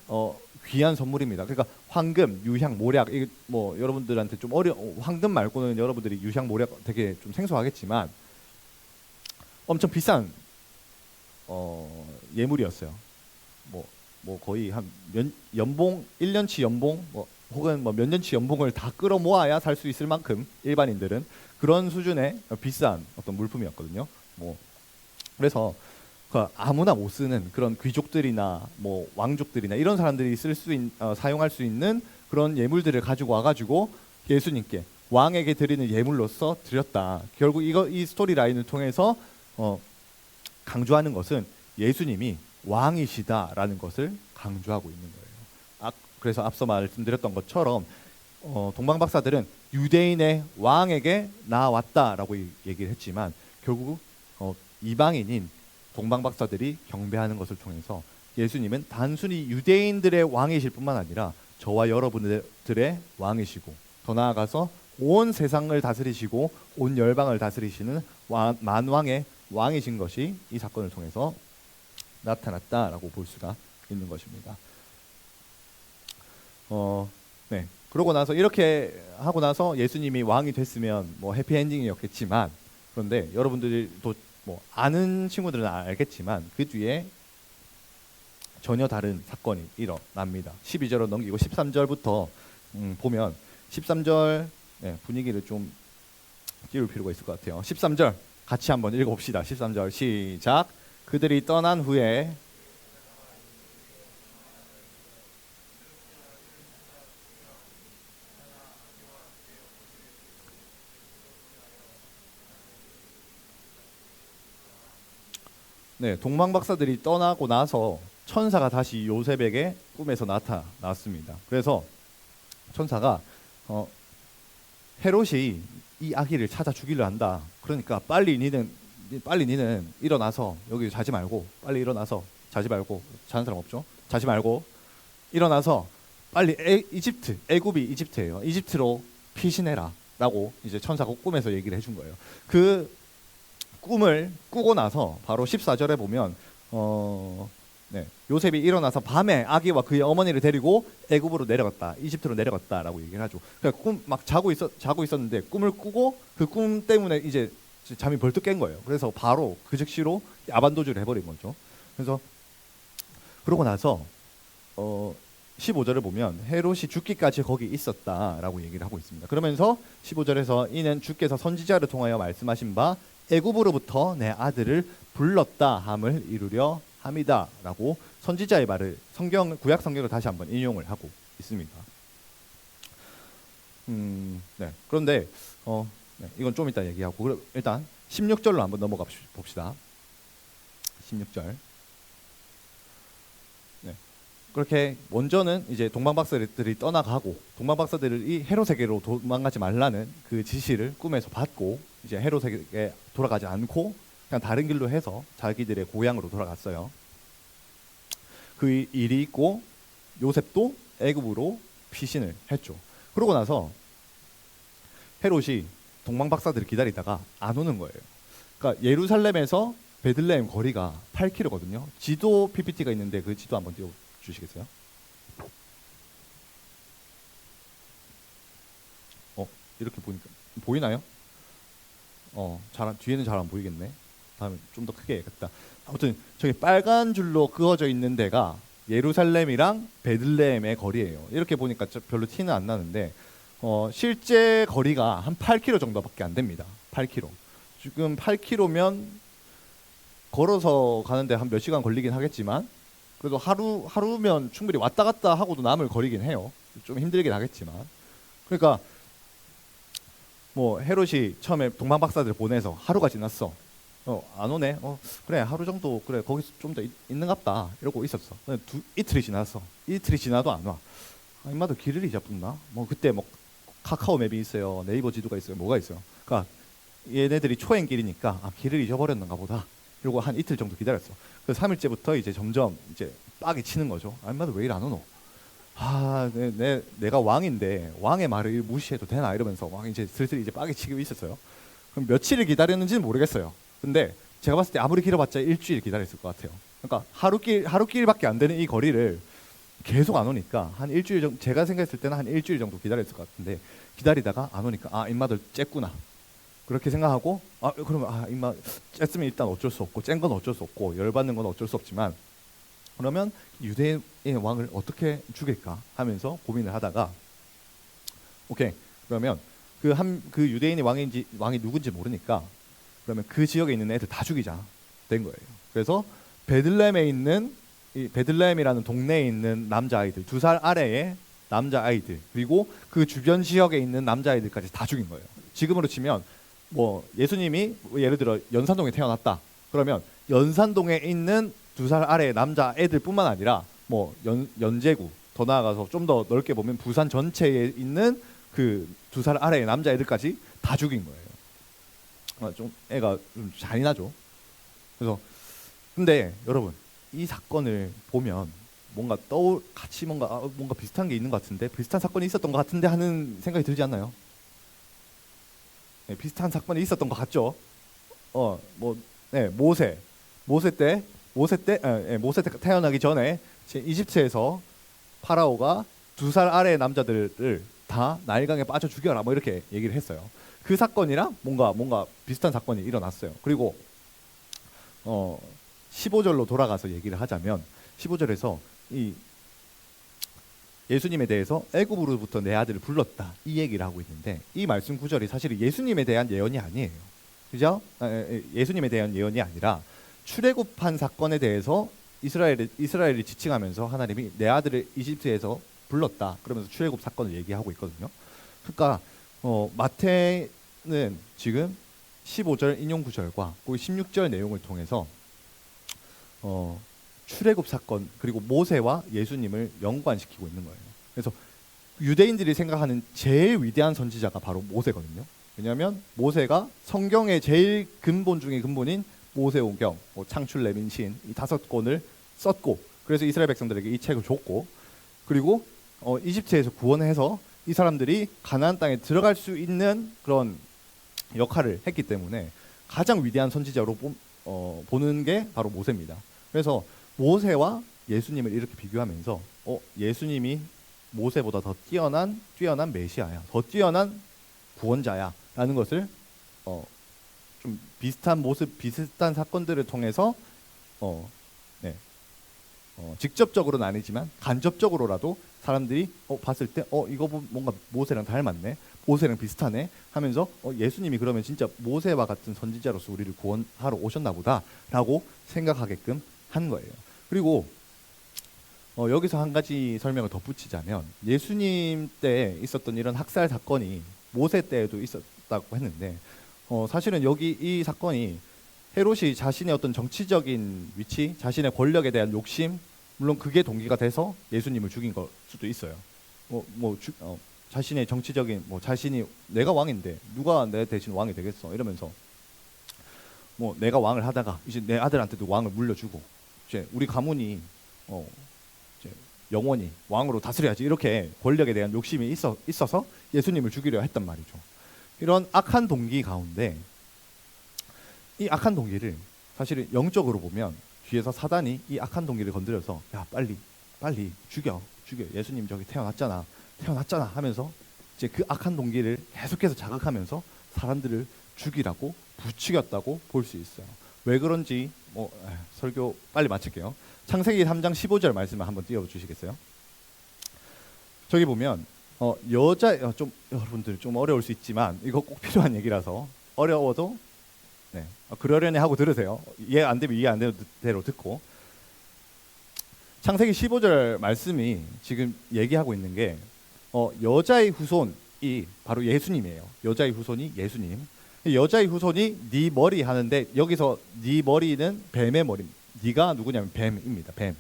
귀한 선물입니다. 그러니까 황금, 유향, 모략, 이게 뭐 여러분들한테 좀 황금 말고는 여러분들이 유향, 모략 되게 좀 생소하겠지만 엄청 비싼 예물이었어요. 뭐 거의 한 연봉 1년치 연봉 혹은 뭐 몇 년치 연봉을 다 끌어모아야 살 수 있을 만큼 일반인들은 그런 수준의 비싼 어떤 물품이었거든요. 뭐 그래서 아무나 못 쓰는 그런 귀족들이나 뭐 왕족들이나 이런 사람들이 사용할 수 있는 그런 예물들을 가지고 와가지고 예수님께 왕에게 드리는 예물로서 드렸다. 결국 이 스토리 라인을 통해서 강조하는 것은 예수님이 왕이시다라는 것을 강조하고 있는 거예요. 그래서 앞서 말씀드렸던 것처럼 동방 박사들은 유대인의 왕에게 나왔다라고 얘기를 했지만 결국 이방인인 동방 박사들이 경배하는 것을 통해서 예수님은 단순히 유대인들의 왕이실 뿐만 아니라 저와 여러분들의 왕이시고 더 나아가서 온 세상을 다스리시고 온 열방을 다스리시는 만왕의 왕이신 것이 이 사건을 통해서 나타났다라고 볼 수가 있는 것입니다. 네. 그러고 나서 이렇게 하고 나서 예수님이 왕이 됐으면 뭐 해피엔딩이었겠지만 그런데 여러분들도 뭐 아는 친구들은 알겠지만 그 뒤에 전혀 다른 사건이 일어납니다. 12절로 넘기고 13절부터 보면 13절 분위기를 좀 띄울 필요가 있을 것 같아요. 13절 같이 한번 읽어봅시다. 13절 시작. 그들이 떠난 후에 동방 박사들이 떠나고 나서 천사가 다시 요셉에게 꿈에서 나타났습니다. 그래서 천사가 헤롯이 이 아기를 찾아 주기를 한다. 그러니까 빨리 니는 일어나서 여기 자지 말고 빨리 일어나서 자지 말고 자는 사람 없죠? 자지 말고 일어나서 빨리 애굽이 이집트예요. 이집트로 피신해라라고 이제 천사가 꿈에서 얘기를 해준 거예요. 그 꿈을 꾸고 나서 바로 14절에 보면 요셉이 일어나서 밤에 아기와 그의 어머니를 데리고 애굽으로 내려갔다, 이집트로 내려갔다라고 얘기를 하죠. 그러니까 꿈 막 자고 있었는데 꿈을 꾸고 그 꿈 때문에 이제 잠이 벌떡 깬 거예요. 그래서 바로 그 즉시로 야반도주를 해버린 거죠. 그래서 그러고 나서 15절을 보면 헤롯이 죽기까지 거기 있었다라고 얘기를 하고 있습니다. 그러면서 15절에서 이는 주께서 선지자를 통하여 말씀하신 바 애굽으로부터 내 아들을 불렀다 함을 이루려 함이다라고 선지자의 말을 구약 성경을 다시 한번 인용을 하고 있습니다. 그런데 이건 좀 이따 얘기하고 그럼 일단 16절로 한번 넘어가 봅시다. 16절. 그렇게 먼저는 이제 동방 박사들이 떠나가고 동방 박사들이 헤롯에게로 도망가지 말라는 그 지시를 꿈에서 받고 이제 헤롯에게 돌아가지 않고 그냥 다른 길로 해서 자기들의 고향으로 돌아갔어요. 그 일이 있고 요셉도 애굽으로 피신을 했죠. 그러고 나서 헤롯이 동방 박사들을 기다리다가 안 오는 거예요. 그러니까 예루살렘에서 베들레헴 거리가 8km거든요. 지도 PPT가 있는데 그 지도 한번 띄워주시겠어요? 이렇게 보니까 보이나요? 뒤에는 잘 안 보이겠네. 다음에 좀 더 크게 해야겠다. 아무튼 저기 빨간 줄로 그어져 있는 데가 예루살렘이랑 베들레헴의 거리예요. 이렇게 보니까 별로 티는 안 나는데 실제 거리가 한 8km 정도밖에 안 됩니다. 8km. 지금 8km면 걸어서 가는데 한 몇 시간 걸리긴 하겠지만 그래도 하루면 충분히 왔다 갔다 하고도 남을 거리긴 해요. 좀 힘들긴 하겠지만. 그러니까 뭐 헤롯이 처음에 동방 박사들 보내서 하루가 지났어. 안 오네. 그래 하루 정도 그래 거기서 좀 더 있는갑다 이러고 있었어. 이틀이 지났어. 이틀이 지나도 안 와. 임마도 길을 잊어버렸나? 뭐 그때 뭐 카카오 맵이 있어요. 네이버 지도가 있어요. 뭐가 있어요. 그러니까 얘네들이 초행길이니까 길을 잊어버렸는가 보다. 이러고 한 이틀 정도 기다렸어. 그래서 3일째부터 이제 점점 이제 빡이 치는 거죠. 임마도 왜 일 안 오노? 내가 왕인데 왕의 말을 무시해도 되나 이러면서 막 이제 슬슬 이제 빡이 치고 있었어요. 그럼 며칠을 기다렸는지는 모르겠어요. 근데 제가 봤을 때 아무리 길어봤자 일주일 기다렸을 것 같아요. 그러니까 하루길밖에 안 되는 이 거리를 계속 안 오니까 한 일주일 정도, 제가 생각했을 때는 한 일주일 정도 기다렸을 것 같은데, 기다리다가 안 오니까 아, 입맛을 쬐구나 그렇게 생각하고, 아 그러면 아 입맛 쬐으면 일단 어쩔 수 없고, 짠 건 어쩔 수 없고, 열받는 건 어쩔 수 없지만, 그러면 유대인의 왕을 어떻게 죽일까 하면서 고민을 하다가, 오케이, 그러면 그 유대인의 왕이 누군지 모르니까, 그러면 그 지역에 있는 애들 다 죽이자 된 거예요. 그래서 베들레헴에 있는, 이 베들레헴이라는 동네에 있는 남자아이들, 2살 아래의 남자아이들, 그리고 그 주변 지역에 있는 남자아이들까지 다 죽인 거예요. 지금으로 치면 뭐 예수님이 예를 들어 연산동에 태어났다 그러면 연산동에 있는 2살 아래의 남자애들뿐만 아니라 뭐 연제구, 더 나아가서 좀 더 넓게 보면 부산 전체에 있는 그 2살 아래의 남자애들까지 다 죽인 거예요. 좀 애가 좀 잔인하죠. 그래서 근데 여러분, 이 사건을 보면 뭔가 같이 뭔가 비슷한 게 있는 것 같은데, 비슷한 사건이 있었던 것 같은데 하는 생각이 들지 않나요? 네, 비슷한 사건이 있었던 것 같죠. 모세 때 태어나기 전에 이집트에서 파라오가 2살 아래의 남자들을 다 나일강에 빠져 죽여라 뭐 이렇게 얘기를 했어요. 그 사건이랑 뭔가 비슷한 사건이 일어났어요. 그리고 15절로 돌아가서 얘기를 하자면, 15절에서 이 예수님에 대해서 애굽으로부터 내 아들을 불렀다 이 얘기를 하고 있는데, 이 말씀 구절이 사실은 예수님에 대한 예언이 아니에요. 그죠? 예수님에 대한 예언이 아니라 출애굽한 사건에 대해서 이스라엘이 지칭하면서 하나님이 내 아들을 이집트에서 불렀다 그러면서 출애굽 사건을 얘기하고 있거든요. 그러니까 마태는 지금 15절 인용 구절과 16절 내용을 통해서 출애굽 사건 그리고 모세와 예수님을 연관시키고 있는 거예요. 그래서 유대인들이 생각하는 제일 위대한 선지자가 바로 모세거든요. 왜냐하면 모세가 성경의 제일 근본 중의 근본인 모세오경, 창출, 레민, 신 이 5권을 썼고, 그래서 이스라엘 백성들에게 이 책을 줬고, 그리고 이집트에서 구원해서 이 사람들이 가나안 땅에 들어갈 수 있는 그런 역할을 했기 때문에 가장 위대한 선지자로 보는 게 바로 모세입니다. 그래서 모세와 예수님을 이렇게 비교하면서 예수님이 모세보다 더 뛰어난 메시아야, 더 뛰어난 구원자야라는 것을 좀 비슷한 사건들을 통해서 직접적으로는 아니지만 간접적으로라도 사람들이 봤을 때 이거 뭔가 모세랑 닮았네, 모세랑 비슷하네 하면서 예수님이 그러면 진짜 모세와 같은 선지자로서 우리를 구원하러 오셨나 보다라고 생각하게끔 한 거예요. 그리고 여기서 한 가지 설명을 덧붙이자면, 예수님 때 있었던 이런 학살 사건이 모세 때에도 있었다고 했는데, 사실은 여기 이 사건이 헤롯이 자신의 어떤 정치적인 위치, 자신의 권력에 대한 욕심, 물론 그게 동기가 돼서 예수님을 죽인 걸 수도 있어요. 자신의 정치적인 자신이 내가 왕인데 누가 내 대신 왕이 되겠어 이러면서 내가 왕을 하다가 이제 내 아들한테도 왕을 물려주고, 이제 우리 가문이 이제 영원히 왕으로 다스려야지, 이렇게 권력에 대한 욕심이 있어서 예수님을 죽이려 했단 말이죠. 이런 악한 동기 가운데 이 악한 동기를 사실은 영적으로 보면 뒤에서 사단이 이 악한 동기를 건드려서 야 빨리 죽여 예수님 저기 태어났잖아 하면서 이제 그 악한 동기를 계속해서 자극하면서 사람들을 죽이라고 부추겼다고 볼 수 있어요. 왜 그런지 설교 빨리 마칠게요. 창세기 3장 15절 말씀을 한번 띄워주시겠어요? 저기 보면 여러분들 좀 어려울 수 있지만 이거 꼭 필요한 얘기라서 어려워도 그러려니 하고 들으세요. 이해 안 되면 이해 안 되는 대로 듣고. 창세기 15절 말씀이 지금 얘기하고 있는 게 여자의 후손이 바로 예수님이에요. 여자의 후손이 예수님. 여자의 후손이 네 머리 하는데, 여기서 네 머리는 뱀의 머리입니다. 네가 누구냐면 뱀입니다. 뱀.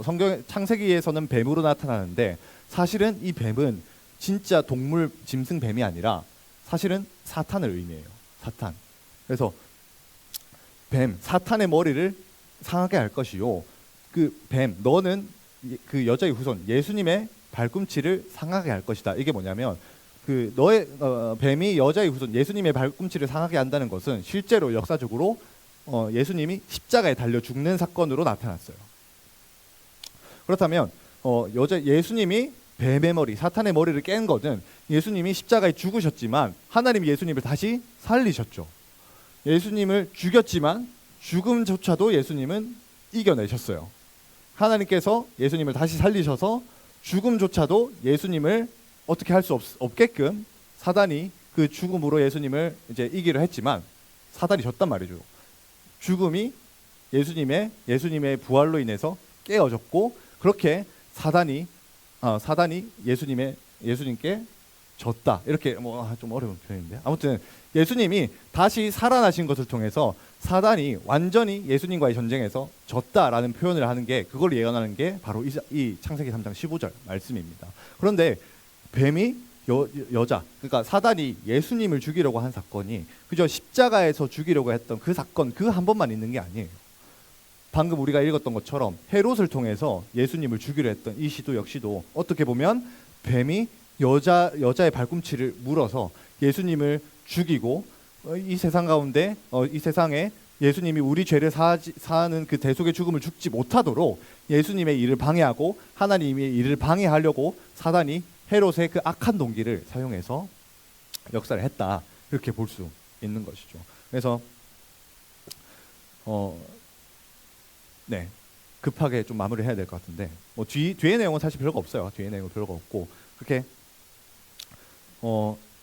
성경 창세기에서는 뱀으로 나타나는데, 사실은 이 뱀은 진짜 동물 짐승 뱀이 아니라 사실은 사탄을 의미해요. 사탄. 그래서 사탄의 머리를 상하게 할 것이요, 그 뱀 너는 그 여자의 후손 예수님의 발꿈치를 상하게 할 것이다. 이게 뭐냐면 그 너의 뱀이 여자의 후손 예수님의 발꿈치를 상하게 한다는 것은 실제로 역사적으로 예수님이 십자가에 달려 죽는 사건으로 나타났어요. 그렇다면 예수님이 뱀의 머리, 사탄의 머리를 깬 것은 예수님이 십자가에 죽으셨지만 하나님이 예수님을 다시 살리셨죠. 예수님을 죽였지만 죽음조차도 예수님은 이겨내셨어요. 하나님께서 예수님을 다시 살리셔서 죽음조차도 예수님을 어떻게 할 수 없게끔 사단이 그 죽음으로 예수님을 이제 이기려 했지만 사단이 졌단 말이죠. 죽음이 예수님의 부활로 인해서 깨어졌고, 그렇게 사단이 예수님께 졌다. 이렇게 좀 어려운 표현인데, 아무튼 예수님이 다시 살아나신 것을 통해서 사단이 완전히 예수님과의 전쟁에서 졌다라는 표현을 하는 게, 그걸 예언하는 게 바로 이 창세기 3장 15절 말씀입니다. 그런데 뱀이 여자, 그러니까 사단이 예수님을 죽이려고 한 사건이 그저 십자가에서 죽이려고 했던 그 사건, 그 한 번만 있는 게 아니에요. 방금 우리가 읽었던 것처럼 헤롯을 통해서 예수님을 죽이려 했던 이 시도 역시도 어떻게 보면 뱀이 여자의 발꿈치를 물어서 예수님을 죽이고, 이 세상 가운데 이 세상에 예수님이 우리 죄를 사는 그 대속의 죽음을 죽지 못하도록 예수님의 일을 방해하고 하나님의 일을 방해하려고 사단이 헤롯의 그 악한 동기를 사용해서 역사를 했다, 이렇게 볼 수 있는 것이죠. 그래서 급하게 좀 마무리해야 될 것 같은데, 뒤에 내용은 사실 별거 없어요. 뒤에 내용은 별거 없고, 그렇게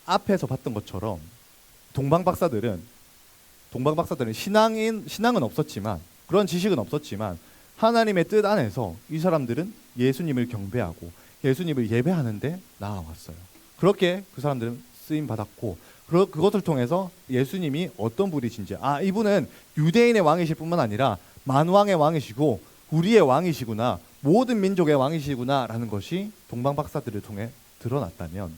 앞에서 봤던 것처럼 동방 박사들은 신앙은 없었지만, 그런 지식은 없었지만 하나님의 뜻 안에서 이 사람들은 예수님을 경배하고 예수님을 예배하는데 나아왔어요. 그렇게 그 사람들은 쓰임 받았고, 그것을 통해서 예수님이 어떤 분이신지, 이분은 유대인의 왕이실 뿐만 아니라 만왕의 왕이시고 우리의 왕이시구나, 모든 민족의 왕이시구나 라는 것이 동방 박사들을 통해 드러났다면,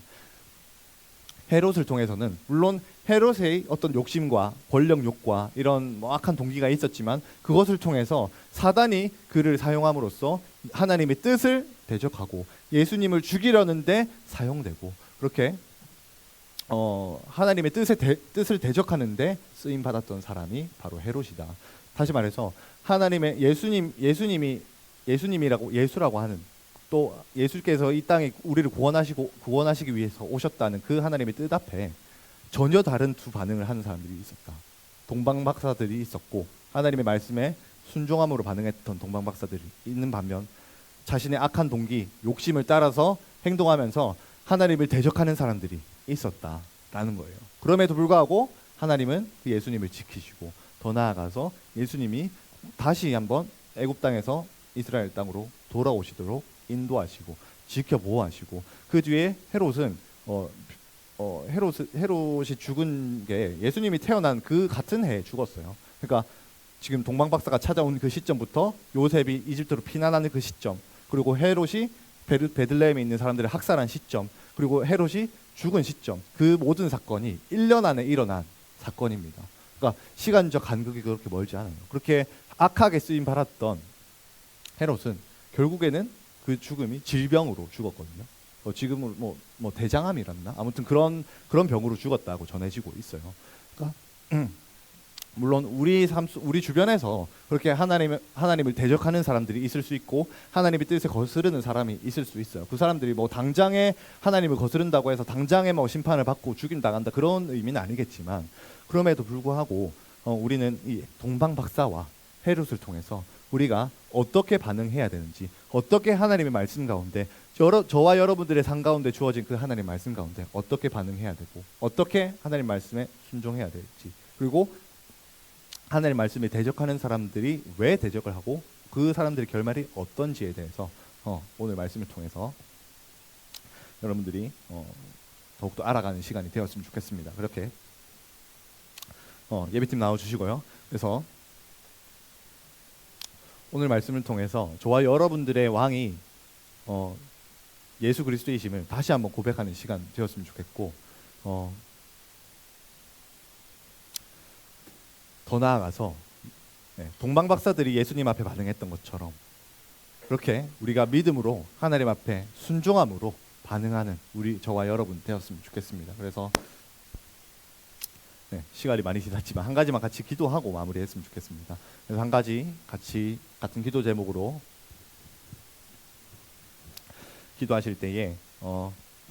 헤롯을 통해서는 물론 헤롯의 어떤 욕심과 권력욕과 이런 악한 동기가 있었지만, 그것을 통해서 사단이 그를 사용함으로써 하나님의 뜻을 대적하고 예수님을 죽이려는데 사용되고, 그렇게 하나님의 뜻을 대적하는데 쓰임 받았던 사람이 바로 헤롯이다. 다시 말해서 하나님의 예수라고 하는, 또 예수께서 이 땅에 우리를 구원하시기 위해서 오셨다는 그 하나님의 뜻 앞에 전혀 다른 두 반응을 하는 사람들이 있었다. 동방 박사들이 있었고, 하나님의 말씀에 순종함으로 반응했던 동방 박사들이 있는 반면, 자신의 악한 동기, 욕심을 따라서 행동하면서 하나님을 대적하는 사람들이 있었다라는 거예요. 그럼에도 불구하고 하나님은 그 예수님을 지키시고, 더 나아가서 예수님이 다시 한번 애굽 땅에서 이스라엘 땅으로 돌아오시도록 인도하시고 지켜보호하시고, 그 뒤에 헤롯이 죽은 게 예수님이 태어난 그 같은 해에 죽었어요. 그러니까 지금 동방 박사가 찾아온 그 시점부터 요셉이 이집트로 피난하는 그 시점, 그리고 헤롯이 베들레헴에 있는 사람들을 학살한 시점, 그리고 헤롯이 죽은 시점, 그 모든 사건이 1년 안에 일어난 사건입니다. 그러니까 시간적 간극이 그렇게 멀지 않아요. 그렇게 악하게 쓰임 받았던 헤롯은 결국에는 그 죽음이 질병으로 죽었거든요. 지금은 뭐 대장암이란나, 아무튼 그런 병으로 죽었다고 전해지고 있어요. 그러니까 물론 우리 주변에서 그렇게 하나님을 대적하는 사람들이 있을 수 있고, 하나님의 뜻에 거스르는 사람이 있을 수 있어요. 그 사람들이 당장에 하나님을 거스른다고 해서 당장에 심판을 받고 죽임 당한다, 그런 의미는 아니겠지만, 그럼에도 불구하고 우리는 이 동방 박사와 헤롯을 통해서 우리가 어떻게 반응해야 되는지, 어떻게 하나님의 말씀 가운데, 저와 여러분들의 삶 가운데 주어진 그 하나님의 말씀 가운데 어떻게 반응해야 되고, 어떻게 하나님 말씀에 순종해야 될지, 그리고 하나님 말씀에 대적하는 사람들이 왜 대적을 하고 그 사람들의 결말이 어떤지에 대해서 오늘 말씀을 통해서 여러분들이 더욱더 알아가는 시간이 되었으면 좋겠습니다. 그렇게 예배팀 나와주시고요. 그래서 오늘 말씀을 통해서 저와 여러분들의 왕이 예수 그리스도이심을 다시 한번 고백하는 시간 되었으면 좋겠고, 더 나아가서 동방 박사들이 예수님 앞에 반응했던 것처럼 그렇게 우리가 믿음으로 하나님 앞에 순종함으로 반응하는 저와 여러분 되었으면 좋겠습니다. 그래서 네, 시간이 많이 지났지만 한 가지만 같이 기도하고 마무리했으면 좋겠습니다. 그래서 한 가지 같이 같은 기도 제목으로 기도하실 때에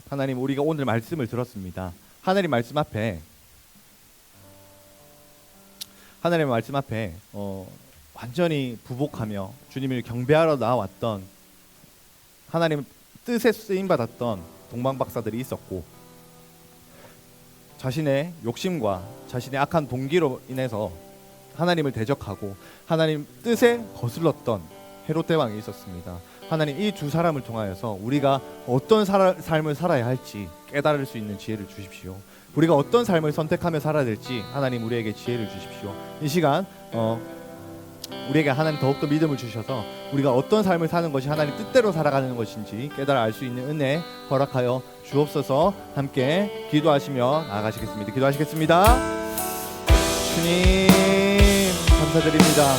하나님, 우리가 오늘 말씀을 들었습니다. 하나님 말씀 앞에 완전히 부복하며 주님을 경배하러 나왔던, 하나님 뜻에 쓰임 받았던 동방박사들이 있었고, 자신의 욕심과 자신의 악한 동기로 인해서 하나님을 대적하고 하나님 뜻에 거슬렀던 헤롯 대왕이 있었습니다. 하나님, 이 두 사람을 통하여서 우리가 어떤 삶을 살아야 할지 깨달을 수 있는 지혜를 주십시오. 우리가 어떤 삶을 선택하며 살아야 될지 하나님 우리에게 지혜를 주십시오. 이 시간 우리에게 하나님 더욱더 믿음을 주셔서 우리가 어떤 삶을 사는 것이 하나님 뜻대로 살아가는 것인지 깨달아 알 수 있는 은혜 허락하여 주옵소서. 함께 기도하시며 나아가시겠습니다. 기도하시겠습니다. 주님 감사드립니다.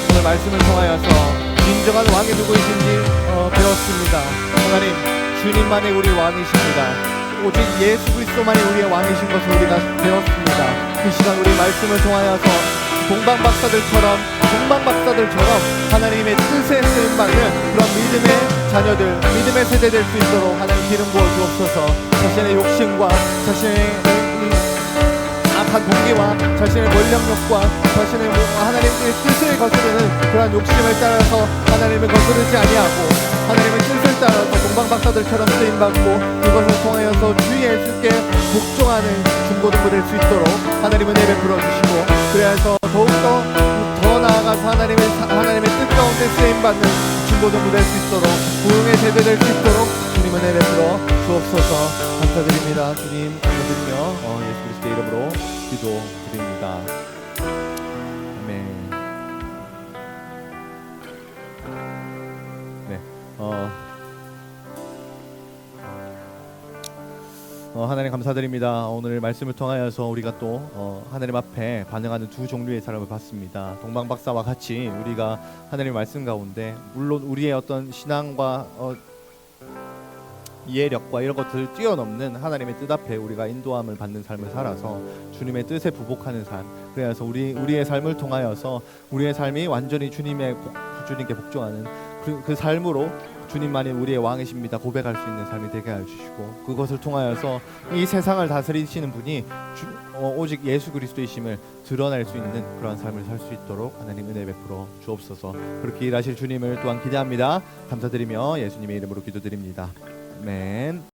오늘 말씀을 통하여서 진정한 왕이 누구이신지 배웠습니다. 하나님, 주님만이 우리 왕이십니다. 오직 예수 그리스도만이 우리의 왕이신 것을 우리가 배웠습니다. 이 시간 우리 말씀을 통하여서 동방박사들처럼 하나님의 뜻에 쓰임받는 그런 믿음의 자녀들, 믿음의 세대 될 수 있도록 하나님 기름 부어 주옵소서. 자신의 욕심과 자신의 악한 동기와 자신의 권력욕과 자신의 하나님의 뜻을 거스르는 그러한 욕심을 따라서 하나님을 거스르지 아니하고 하나님의 뜻을 따라서 동방박사들처럼 쓰임받고 그것을 통하여서 주 예수께 복종하는 중고등부 될 수 있도록 하나님 은혜 베풀어 주시고, 그래서 더욱더 더 나아가서 하나님의 뜻 가운데 쓰임받는 중고등부 될 수 있도록 부흥의 세대 될 수 있도록 주님 은혜 베풀어 주옵소서. 감사드립니다. 주님 감사드리며 예수 그리스도의 이름으로 기도드립니다. 아멘. 네, 하나님 감사드립니다. 오늘 말씀을 통하여서 우리가 또 하나님 앞에 반응하는 두 종류의 사람을 봤습니다. 동방박사와 같이 우리가 하나님의 말씀 가운데 물론 우리의 어떤 신앙과 이해력과 이런 것들을 뛰어넘는 하나님의 뜻 앞에 우리가 인도함을 받는 삶을 살아서 주님의 뜻에 부복하는 삶, 그래서 우리의 삶을 통하여서 우리의 삶이 완전히 주님께 복종하는 그 삶으로 주님만이 우리의 왕이십니다 고백할 수 있는 삶이 되게 하여 주시고, 그것을 통하여서 이 세상을 다스리시는 분이 오직 예수 그리스도이심을 드러낼 수 있는 그러한 삶을 살 수 있도록 하나님 은혜 베풀어 주옵소서. 그렇게 일하실 주님을 또한 기대합니다. 감사드리며 예수님의 이름으로 기도드립니다. 아멘.